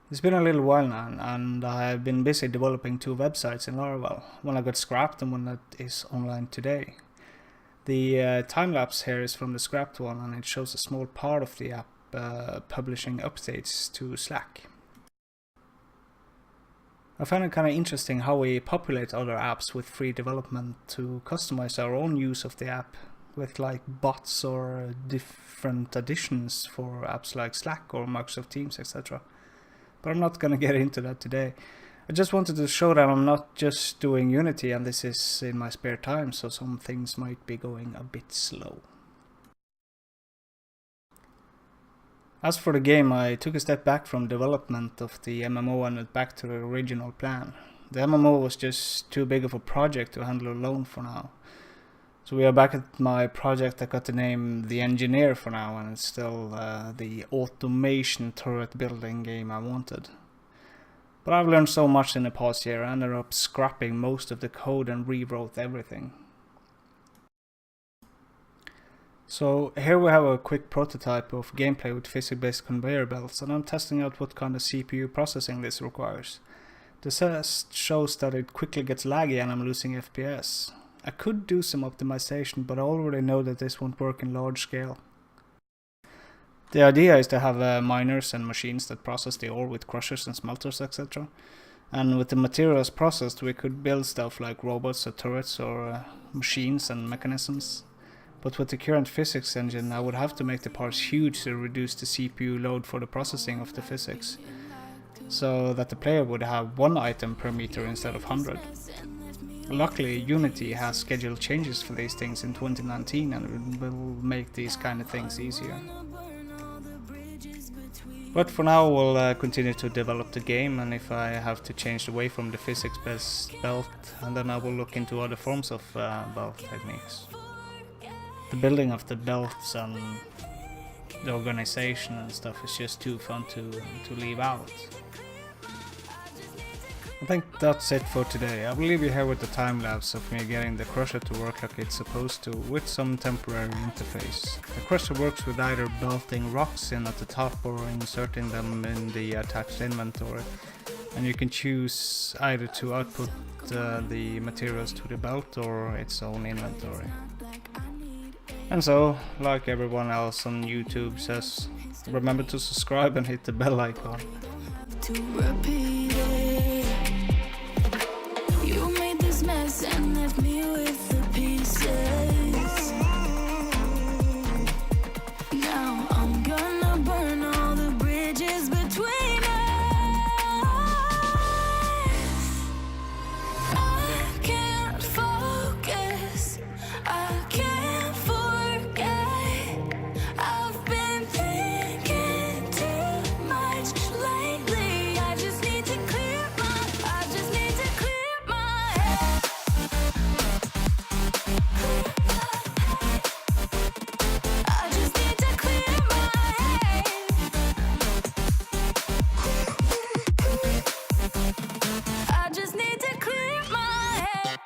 It's been a little while now, and I've been busy developing 2 websites in Laravel. One that got scrapped and one that is online today. The time-lapse here is from the scrapped one, and it shows a small part of the app publishing updates to Slack. I find it kind of interesting how we populate other apps with free development to customize our own use of the app with like bots or different additions for apps like Slack or Microsoft Teams, etc. But I'm not going to get into that today. I just wanted to show that I'm not just doing Unity, and this is in my spare time, so some things might be going a bit slow. As for the game, I took a step back from development of the MMO and went back to the original plan. The MMO was just too big of a project to handle alone for now. So we are back at my project that got the name The Engineer for now, and it's still the automation turret building game I wanted. But I've learned so much in the past year, I ended up scrapping most of the code and rewrote everything. So here we have a quick prototype of gameplay with physics-based conveyor belts, and I'm testing out what kind of CPU processing this requires. The test shows that it quickly gets laggy and I'm losing FPS. I could do some optimization, but I already know that this won't work in large scale. The idea is to have miners and machines that process the ore with crushers and smelters, etc. And with the materials processed, we could build stuff like robots or turrets or machines and mechanisms. But with the current physics engine, I would have to make the parts huge to reduce the CPU load for the processing of the physics, so that the player would have 1 item per meter instead of 100. Luckily, Unity has scheduled changes for these things in 2019, and it will make these kind of things easier. But for now, we'll continue to develop the game, and if I have to change away from the physics-based belt, and then I will look into other forms of belt techniques. The building of the belts and the organization and stuff is just too fun to leave out. I think that's it for today. I will leave you here with the time lapse of me getting the crusher to work like it's supposed to, with some temporary interface. The crusher works with either belting rocks in at the top or inserting them in the attached inventory, and you can choose either to output the materials to the belt or its own inventory. And so, like everyone else on YouTube says, remember to subscribe and hit the bell icon. You made this mess and left me with the pieces. Now I'm gonna burn all the bridges between us. I can't focus, I can't forget. I've been thinking too much lately. I just need to clear my head. I just need to clear my head. I just need to clear my head.